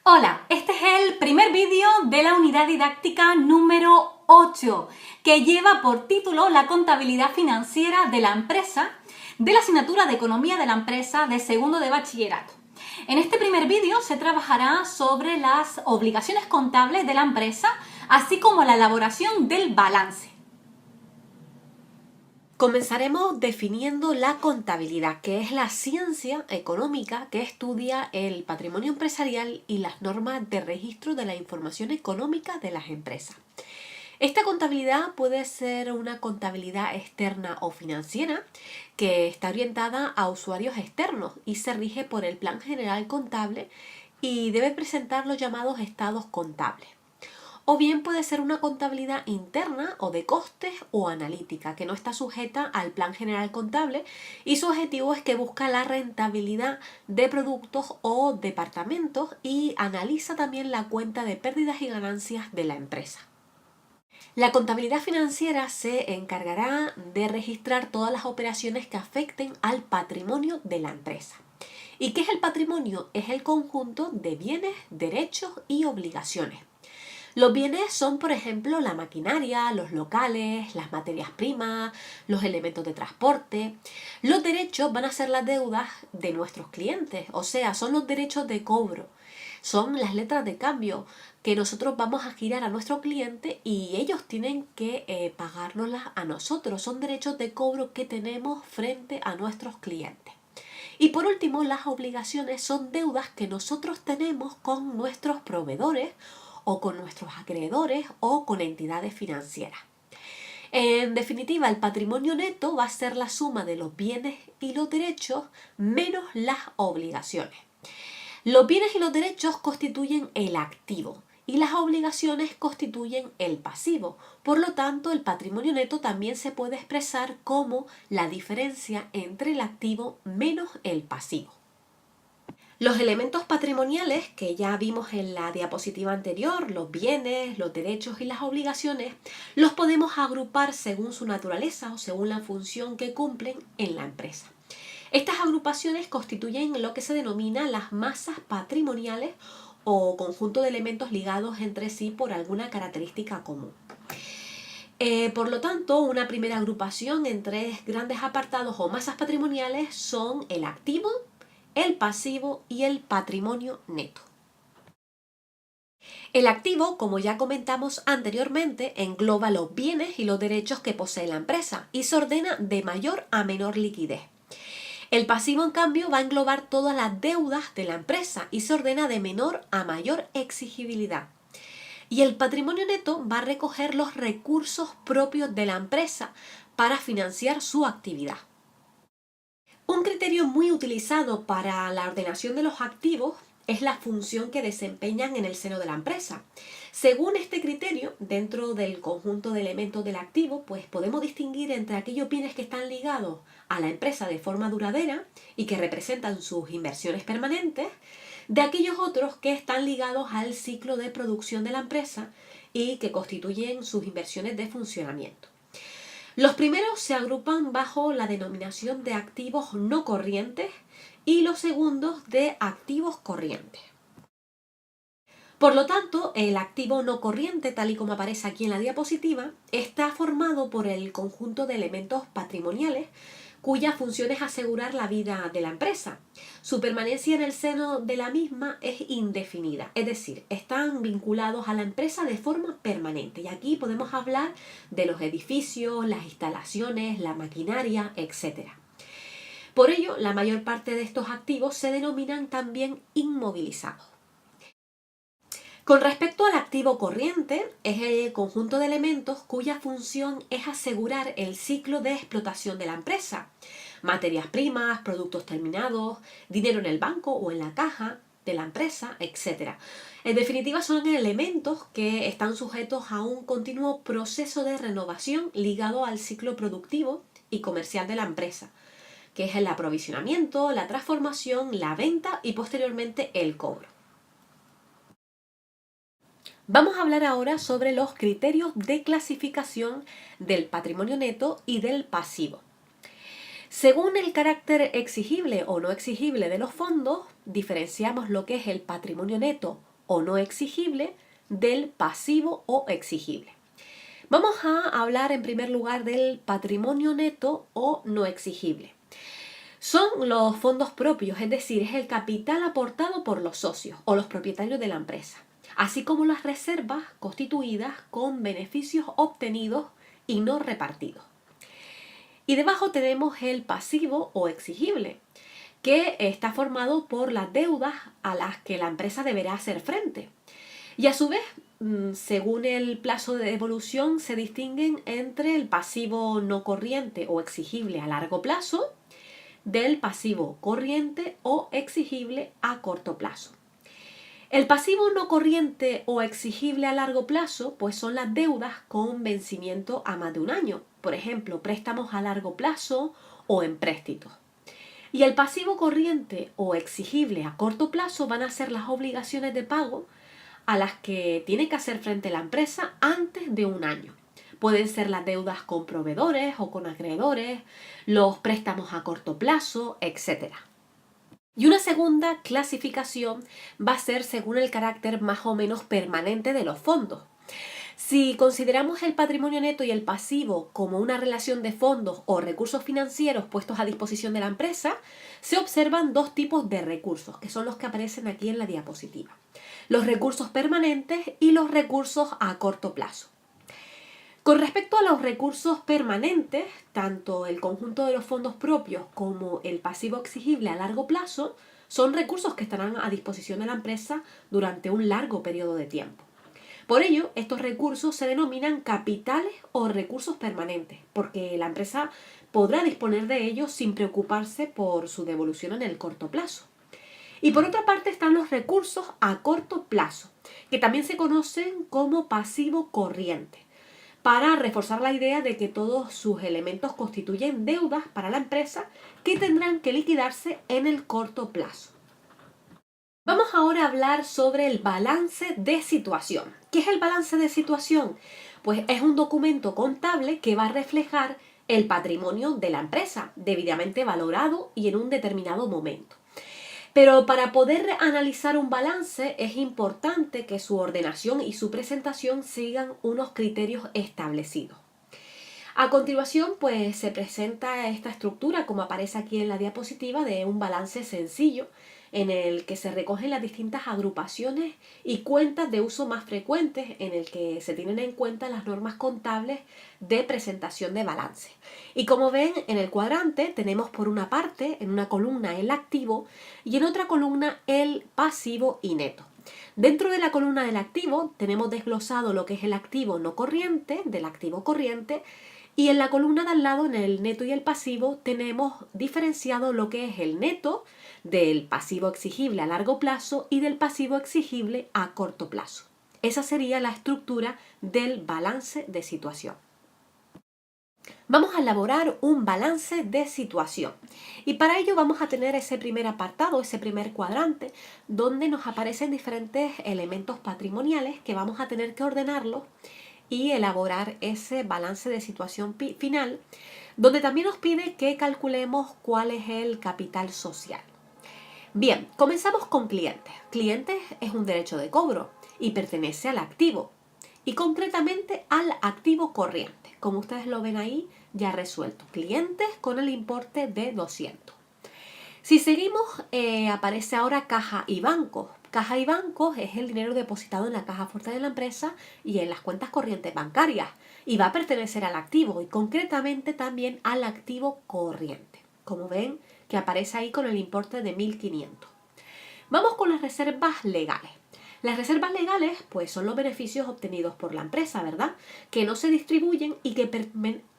Hola, este es el primer vídeo de la unidad didáctica número 8, que lleva por título la contabilidad financiera de la empresa, de la asignatura de Economía de la Empresa de segundo de bachillerato. En este primer vídeo se trabajará sobre las obligaciones contables de la empresa, así como la elaboración del balance. Comenzaremos definiendo la contabilidad, que es la ciencia económica que estudia el patrimonio empresarial y las normas de registro de la información económica de las empresas. Esta contabilidad puede ser una contabilidad externa o financiera que está orientada a usuarios externos y se rige por el Plan General Contable y debe presentar los llamados estados contables. O bien puede ser una contabilidad interna o de costes o analítica, que no está sujeta al Plan General Contable y su objetivo es que busca la rentabilidad de productos o departamentos y analiza también la cuenta de pérdidas y ganancias de la empresa. La contabilidad financiera se encargará de registrar todas las operaciones que afecten al patrimonio de la empresa. ¿Y qué es el patrimonio? Es el conjunto de bienes, derechos y obligaciones. Los bienes son, por ejemplo, la maquinaria, los locales, las materias primas, los elementos de transporte. Los derechos van a ser las deudas de nuestros clientes, o sea, son los derechos de cobro. Son las letras de cambio que nosotros vamos a girar a nuestro cliente y ellos tienen que pagárnoslas a nosotros. Son derechos de cobro que tenemos frente a nuestros clientes. Y por último, las obligaciones son deudas que nosotros tenemos con nuestros proveedores o con nuestros acreedores o con entidades financieras. En definitiva, el patrimonio neto va a ser la suma de los bienes y los derechos menos las obligaciones. Los bienes y los derechos constituyen el activo y las obligaciones constituyen el pasivo. Por lo tanto, el patrimonio neto también se puede expresar como la diferencia entre el activo menos el pasivo. Los elementos patrimoniales que ya vimos en la diapositiva anterior, los bienes, los derechos y las obligaciones, los podemos agrupar según su naturaleza o según la función que cumplen en la empresa. Estas agrupaciones constituyen lo que se denomina las masas patrimoniales o conjunto de elementos ligados entre sí por alguna característica común. Por lo tanto, una primera agrupación en tres grandes apartados o masas patrimoniales son el activo, el pasivo y el patrimonio neto. El activo, como ya comentamos anteriormente, engloba los bienes y los derechos que posee la empresa y se ordena de mayor a menor liquidez. El pasivo, en cambio, va a englobar todas las deudas de la empresa y se ordena de menor a mayor exigibilidad. Y el patrimonio neto va a recoger los recursos propios de la empresa para financiar su actividad. Un criterio muy utilizado para la ordenación de los activos es la función que desempeñan en el seno de la empresa. Según este criterio, dentro del conjunto de elementos del activo, pues podemos distinguir entre aquellos bienes que están ligados a la empresa de forma duradera y que representan sus inversiones permanentes, de aquellos otros que están ligados al ciclo de producción de la empresa y que constituyen sus inversiones de funcionamiento. Los primeros se agrupan bajo la denominación de activos no corrientes y los segundos de activos corrientes. Por lo tanto, el activo no corriente, tal y como aparece aquí en la diapositiva, está formado por el conjunto de elementos patrimoniales cuya función es asegurar la vida de la empresa. Su permanencia en el seno de la misma es indefinida, es decir, están vinculados a la empresa de forma permanente. Y aquí podemos hablar de los edificios, las instalaciones, la maquinaria, etc. Por ello, la mayor parte de estos activos se denominan también inmovilizados. Con respecto al activo corriente, es el conjunto de elementos cuya función es asegurar el ciclo de explotación de la empresa. Materias primas, productos terminados, dinero en el banco o en la caja de la empresa, etc. En definitiva, son elementos que están sujetos a un continuo proceso de renovación ligado al ciclo productivo y comercial de la empresa, que es el aprovisionamiento, la transformación, la venta y posteriormente el cobro. Vamos a hablar ahora sobre los criterios de clasificación del patrimonio neto y del pasivo. Según el carácter exigible o no exigible de los fondos, diferenciamos lo que es el patrimonio neto o no exigible del pasivo o exigible. Vamos a hablar en primer lugar del patrimonio neto o no exigible. Son los fondos propios, es decir, es el capital aportado por los socios o los propietarios de la empresa, así como las reservas constituidas con beneficios obtenidos y no repartidos. Y debajo tenemos el pasivo o exigible, que está formado por las deudas a las que la empresa deberá hacer frente. Y a su vez, según el plazo de devolución, se distinguen entre el pasivo no corriente o exigible a largo plazo del pasivo corriente o exigible a corto plazo. El pasivo no corriente o exigible a largo plazo, pues son las deudas con vencimiento a más de un año, por ejemplo, préstamos a largo plazo o empréstitos. Y el pasivo corriente o exigible a corto plazo van a ser las obligaciones de pago a las que tiene que hacer frente la empresa antes de un año. Pueden ser las deudas con proveedores o con acreedores, los préstamos a corto plazo, etc. Y una segunda clasificación va a ser según el carácter más o menos permanente de los fondos. Si consideramos el patrimonio neto y el pasivo como una relación de fondos o recursos financieros puestos a disposición de la empresa, se observan dos tipos de recursos, que son los que aparecen aquí en la diapositiva: los recursos permanentes y los recursos a corto plazo. Con respecto a los recursos permanentes, tanto el conjunto de los fondos propios como el pasivo exigible a largo plazo son recursos que estarán a disposición de la empresa durante un largo periodo de tiempo. Por ello, estos recursos se denominan capitales o recursos permanentes, porque la empresa podrá disponer de ellos sin preocuparse por su devolución en el corto plazo. Y por otra parte están los recursos a corto plazo, que también se conocen como pasivo corriente, para reforzar la idea de que todos sus elementos constituyen deudas para la empresa que tendrán que liquidarse en el corto plazo. Vamos ahora a hablar sobre el balance de situación. ¿Qué es el balance de situación? Pues es un documento contable que va a reflejar el patrimonio de la empresa, debidamente valorado y en un determinado momento. Pero para poder analizar un balance es importante que su ordenación y su presentación sigan unos criterios establecidos. A continuación, pues se presenta esta estructura, como aparece aquí en la diapositiva, de un balance sencillo en el que se recogen las distintas agrupaciones y cuentas de uso más frecuentes, en el que se tienen en cuenta las normas contables de presentación de balance. Y como ven, en el cuadrante tenemos por una parte, en una columna, el activo y en otra columna el pasivo y neto. Dentro de la columna del activo tenemos desglosado lo que es el activo no corriente del activo corriente, y en la columna de al lado, en el neto y el pasivo, tenemos diferenciado lo que es el neto del pasivo exigible a largo plazo y del pasivo exigible a corto plazo. Esa sería la estructura del balance de situación. Vamos a elaborar un balance de situación y para ello vamos a tener ese primer apartado, ese primer cuadrante, donde nos aparecen diferentes elementos patrimoniales que vamos a tener que ordenarlos y elaborar ese balance de situación final, donde también nos pide que calculemos cuál es el capital social. Bien, comenzamos con clientes. Clientes es un derecho de cobro y pertenece al activo, y concretamente al activo corriente. Como ustedes lo ven ahí, ya resuelto. Clientes con el importe de 200. Si seguimos, aparece ahora caja y bancos. Caja y bancos es el dinero depositado en la caja fuerte de la empresa y en las cuentas corrientes bancarias, y va a pertenecer al activo y concretamente también al activo corriente. Como ven, que aparece ahí con el importe de 1.500. Vamos con las reservas legales. Las reservas legales, pues, son los beneficios obtenidos por la empresa, ¿verdad? Que no se distribuyen y que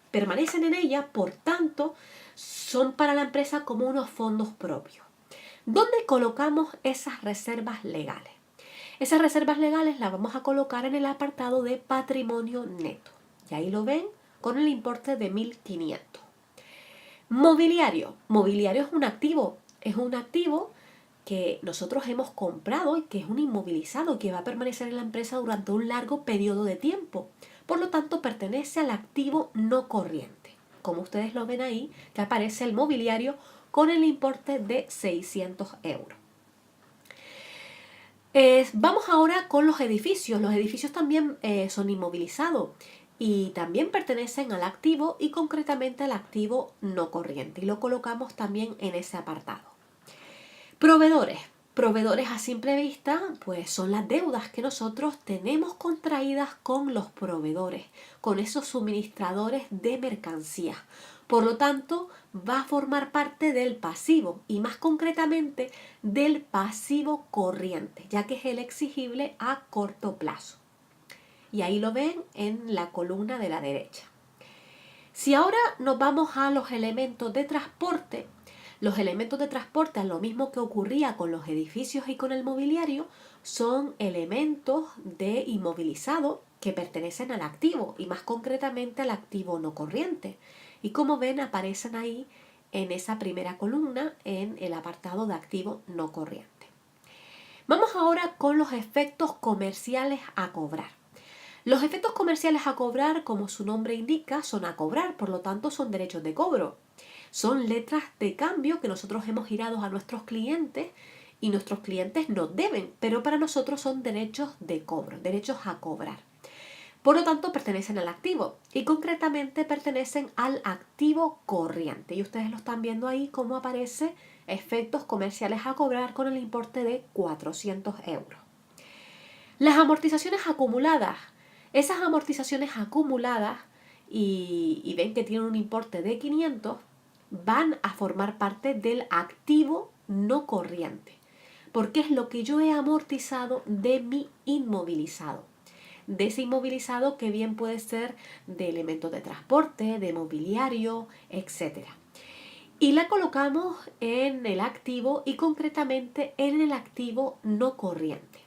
permanecen en ella, por tanto, son para la empresa como unos fondos propios. ¿Dónde colocamos esas reservas legales? Esas reservas legales las vamos a colocar en el apartado de patrimonio neto. Y ahí lo ven con el importe de 1.500. Mobiliario. Mobiliario es un activo. Es un activo que nosotros hemos comprado y que es un inmovilizado que va a permanecer en la empresa durante un largo periodo de tiempo. Por lo tanto, pertenece al activo no corriente. Como ustedes lo ven ahí, que aparece el mobiliario con el importe de 600 euros. Vamos ahora con los edificios. Los edificios también son inmovilizados y también pertenecen al activo y concretamente al activo no corriente. Y lo colocamos también en ese apartado. Proveedores. Proveedores a simple vista, pues son las deudas que nosotros tenemos contraídas con los proveedores, con esos suministradores de mercancías. Por lo tanto, va a formar parte del pasivo y más concretamente del pasivo corriente, ya que es el exigible a corto plazo. Y ahí lo ven en la columna de la derecha. Si ahora nos vamos a los elementos de transporte, los elementos de transporte, a lo mismo que ocurría con los edificios y con el mobiliario, son elementos de inmovilizado que pertenecen al activo y más concretamente al activo no corriente. Y como ven, aparecen ahí en esa primera columna en el apartado de activo no corriente. Vamos ahora con los efectos comerciales a cobrar. Los efectos comerciales a cobrar, como su nombre indica, son a cobrar, por lo tanto son derechos de cobro. Son letras de cambio que nosotros hemos girado a nuestros clientes y nuestros clientes nos deben, pero para nosotros son derechos de cobro, derechos a cobrar. Por lo tanto, pertenecen al activo y concretamente pertenecen al activo corriente. Y ustedes lo están viendo ahí como aparece efectos comerciales a cobrar con el importe de 400 euros. Las amortizaciones acumuladas. Esas amortizaciones acumuladas y ven que tienen un importe de 500, van a formar parte del activo no corriente, porque es lo que yo he amortizado de mi inmovilizado. De ese inmovilizado que bien puede ser de elementos de transporte, de mobiliario, etc. Y la colocamos en el activo y concretamente en el activo no corriente.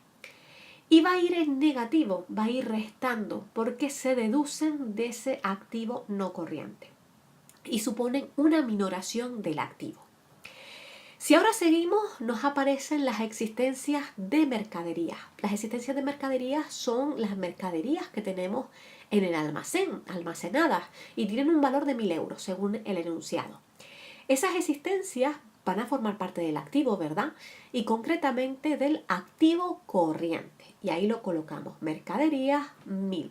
Y va a ir en negativo, va a ir restando porque se deducen de ese activo no corriente y suponen una minoración del activo. Si ahora seguimos, nos aparecen las existencias de mercaderías. Las existencias de mercaderías son las mercaderías que tenemos en el almacén, almacenadas, y tienen un valor de 1.000 euros según el enunciado. Esas existencias van a formar parte del activo, ¿verdad? Y concretamente del activo corriente. Y ahí lo colocamos, mercaderías 1.000.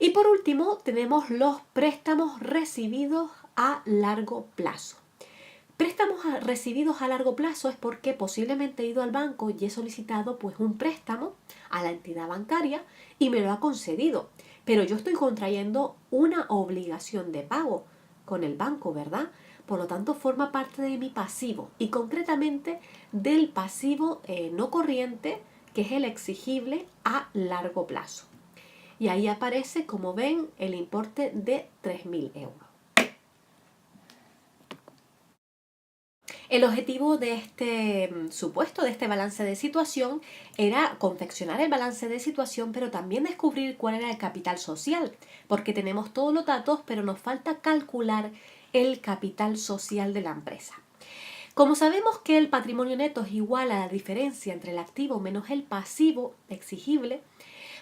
Y por último tenemos los préstamos recibidos a largo plazo. Préstamos recibidos a largo plazo es porque posiblemente he ido al banco y he solicitado pues un préstamo a la entidad bancaria y me lo ha concedido. Pero yo estoy contrayendo una obligación de pago con el banco, ¿verdad? Por lo tanto, forma parte de mi pasivo y concretamente del pasivo no corriente, que es el exigible a largo plazo. Y ahí aparece, como ven, el importe de 3.000 euros. El objetivo de este supuesto, de este balance de situación, era confeccionar el balance de situación, pero también descubrir cuál era el capital social, porque tenemos todos los datos, pero nos falta calcular el capital social de la empresa. Como sabemos que el patrimonio neto es igual a la diferencia entre el activo menos el pasivo exigible,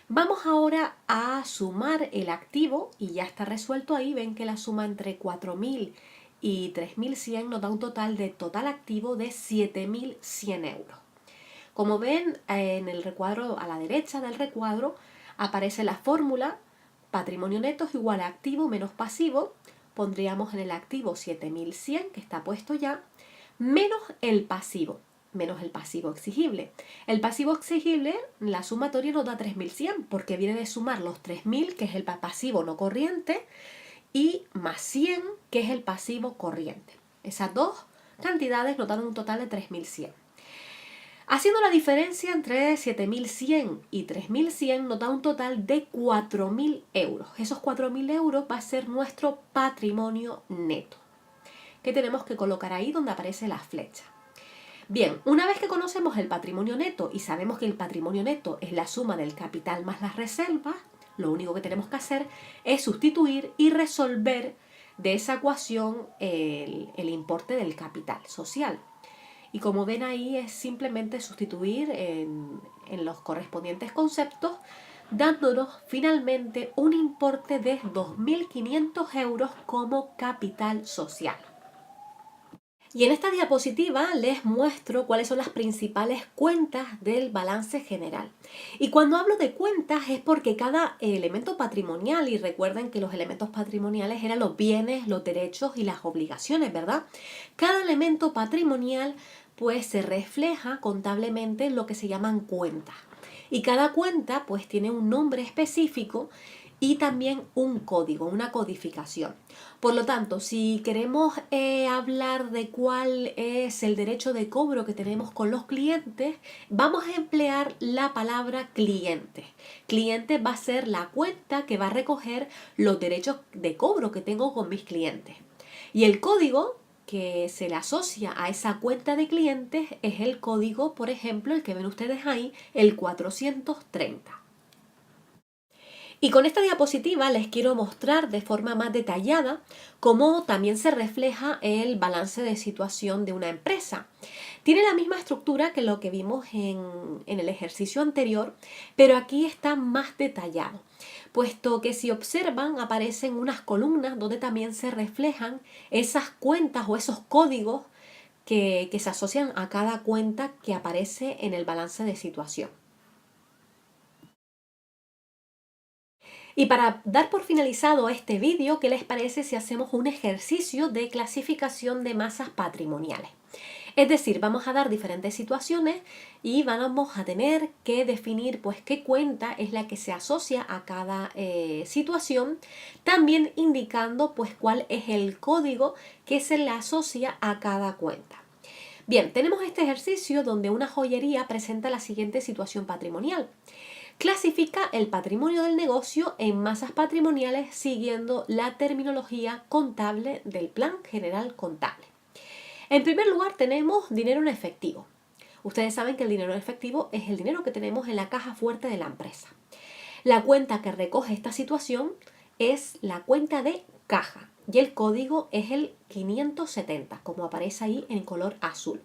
vamos ahora a sumar el activo y ya está resuelto ahí. Ven que la suma entre 4.000 y 3.100 nos da un total de total activo de 7.100 euros. Como ven en el recuadro a la derecha del recuadro aparece la fórmula patrimonio neto es igual a activo menos pasivo. Pondríamos en el activo 7.100 que está puesto ya menos el pasivo exigible. El pasivo exigible, la sumatoria nos da 3.100 porque viene de sumar los 3.000 que es el pasivo no corriente y más 100 que es el pasivo corriente. Esas dos cantidades nos dan un total de 3.100. Haciendo la diferencia entre 7.100 y 3.100 nos da un total de 4.000 euros. Esos 4.000 euros va a ser nuestro patrimonio neto, que tenemos que colocar ahí donde aparece la flecha. Bien, una vez que conocemos el patrimonio neto y sabemos que el patrimonio neto es la suma del capital más las reservas, lo único que tenemos que hacer es sustituir y resolver de esa ecuación el importe del capital social. Y como ven ahí es simplemente sustituir en los correspondientes conceptos, dándonos finalmente un importe de 2.500 euros como capital social. Y en esta diapositiva les muestro cuáles son las principales cuentas del balance general. Y cuando hablo de cuentas es porque cada elemento patrimonial, y recuerden que los elementos patrimoniales eran los bienes, los derechos y las obligaciones, ¿verdad? Cada elemento patrimonial pues se refleja contablemente en lo que se llaman cuentas. Y cada cuenta pues tiene un nombre específico y también un código, una codificación. Por lo tanto, si queremos hablar de cuál es el derecho de cobro que tenemos con los clientes, vamos a emplear la palabra cliente. Cliente va a ser la cuenta que va a recoger los derechos de cobro que tengo con mis clientes. Y el código que se le asocia a esa cuenta de clientes es el código, por ejemplo, el que ven ustedes ahí, el 430. Y con esta diapositiva les quiero mostrar de forma más detallada cómo también se refleja el balance de situación de una empresa. Tiene la misma estructura que lo que vimos en el ejercicio anterior, pero aquí está más detallado, puesto que si observan aparecen unas columnas donde también se reflejan esas cuentas o esos códigos que se asocian a cada cuenta que aparece en el balance de situación. Y para dar por finalizado este vídeo, ¿qué les parece si hacemos un ejercicio de clasificación de masas patrimoniales? Es decir, vamos a dar diferentes situaciones y vamos a tener que definir pues qué cuenta es la que se asocia a cada situación, también indicando pues cuál es el código que se le asocia a cada cuenta. Bien, tenemos este ejercicio donde una joyería presenta la siguiente situación patrimonial. Clasifica el patrimonio del negocio en masas patrimoniales siguiendo la terminología contable del Plan General Contable. En primer lugar tenemos dinero en efectivo. Ustedes saben que el dinero en efectivo es el dinero que tenemos en la caja fuerte de la empresa. La cuenta que recoge esta situación es la cuenta de caja y el código es el 570, como aparece ahí en color azul.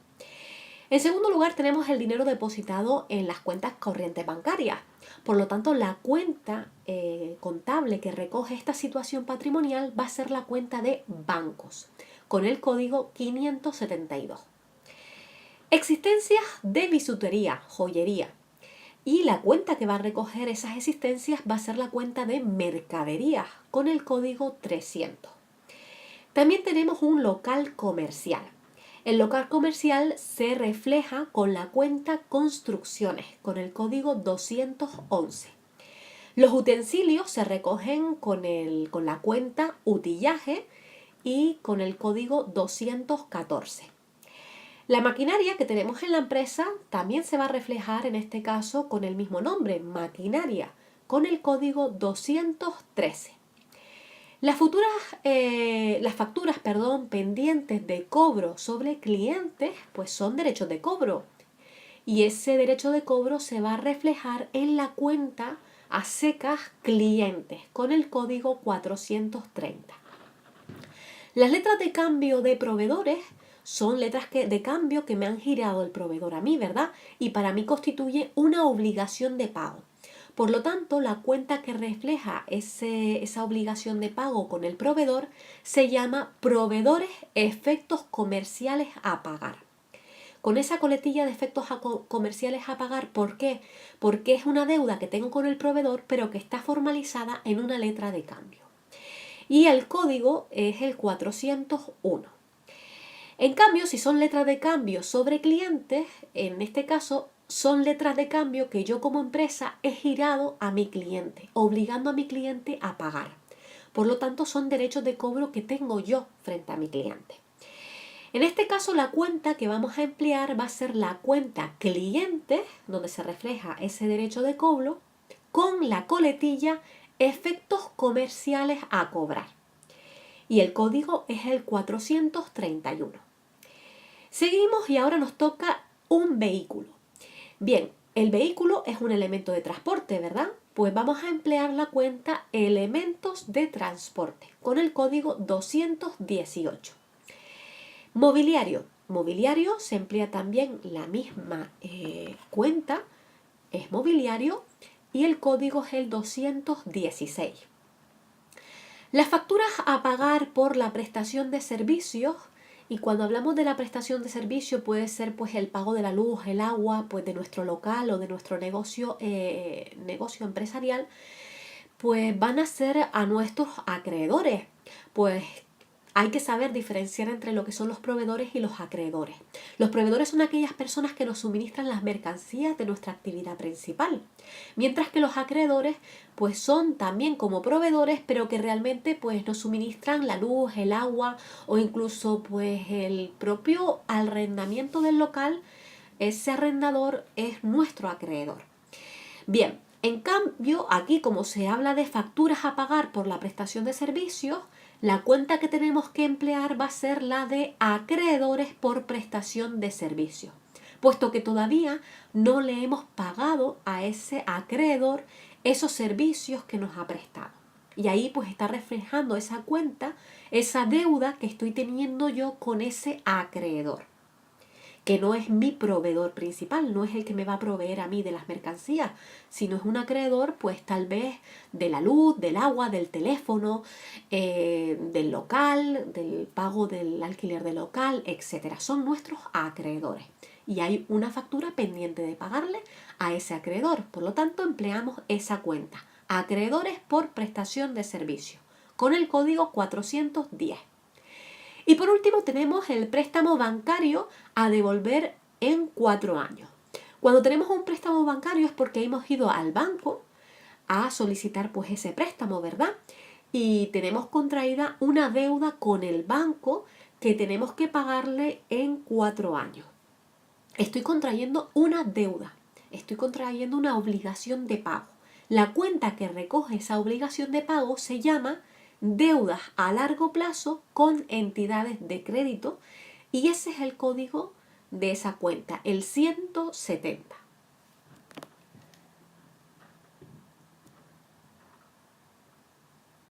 En segundo lugar tenemos el dinero depositado en las cuentas corrientes bancarias. Por lo tanto, la cuenta contable que recoge esta situación patrimonial va a ser la cuenta de bancos, con el código 572. Existencias de bisutería, joyería. Y la cuenta que va a recoger esas existencias va a ser la cuenta de mercaderías, con el código 300. También tenemos un local comercial. El local comercial se refleja con la cuenta construcciones, con el código 211. Los utensilios se recogen con la cuenta utillaje y con el código 214. La maquinaria que tenemos en la empresa también se va a reflejar en este caso con el mismo nombre, maquinaria, con el código 213. Las facturas pendientes de cobro sobre clientes pues son derechos de cobro y ese derecho de cobro se va a reflejar en la cuenta a secas clientes con el código 430. Las letras de cambio de proveedores son letras de cambio que me han girado el proveedor a mí, ¿verdad? Y para mí constituye una obligación de pago. Por lo tanto, la cuenta que refleja esa obligación de pago con el proveedor se llama proveedores efectos comerciales a pagar. Con esa coletilla de efectos comerciales a pagar, ¿por qué? Porque es una deuda que tengo con el proveedor, pero que está formalizada en una letra de cambio. Y el código es el 401. En cambio, si son letras de cambio sobre clientes, en este caso son letras de cambio que yo como empresa he girado a mi cliente, obligando a mi cliente a pagar. Por lo tanto, son derechos de cobro que tengo yo frente a mi cliente. En este caso, la cuenta que vamos a emplear va a ser la cuenta cliente, donde se refleja ese derecho de cobro, con la coletilla efectos comerciales a cobrar. Y el código es el 431. Seguimos y ahora nos toca un vehículo. Bien, el vehículo es un elemento de transporte, ¿verdad? Pues vamos a emplear la cuenta elementos de transporte con el código 218. Mobiliario. Mobiliario se emplea también la misma cuenta, es mobiliario y el código es el 216. Las facturas a pagar por la prestación de servicios Y cuando hablamos de la prestación de servicio, puede ser pues el pago de la luz, el agua, pues de nuestro local o de nuestro negocio empresarial, pues van a ser a nuestros acreedores. Pues hay que saber diferenciar entre lo que son los proveedores y los acreedores. Los proveedores son aquellas personas que nos suministran las mercancías de nuestra actividad principal, mientras que los acreedores pues son también como proveedores, pero que realmente pues nos suministran la luz, el agua o incluso pues el propio arrendamiento del local. Ese arrendador es nuestro acreedor. Bien, en cambio, aquí como se habla de facturas a pagar por la prestación de servicios, la cuenta que tenemos que emplear va a ser la de acreedores por prestación de servicios, puesto que todavía no le hemos pagado a ese acreedor esos servicios que nos ha prestado. Y ahí pues está reflejando esa cuenta, esa deuda que estoy teniendo yo con ese acreedor, que no es mi proveedor principal, no es el que me va a proveer a mí de las mercancías, sino es un acreedor pues tal vez de la luz, del agua, del teléfono, del local, del pago del alquiler del local, etcétera. Son nuestros acreedores y hay una factura pendiente de pagarle a ese acreedor. Por lo tanto, empleamos esa cuenta, acreedores por prestación de servicio, con el código 410. Y por último tenemos el préstamo bancario a devolver en 4 años. Cuando tenemos un préstamo bancario es porque hemos ido al banco a solicitar pues ese préstamo, ¿verdad? Y tenemos contraída una deuda con el banco que tenemos que pagarle en 4 años. Estoy contrayendo una deuda, estoy contrayendo una obligación de pago. La cuenta que recoge esa obligación de pago se llama deudas a largo plazo con entidades de crédito y ese es el código de esa cuenta, el 170.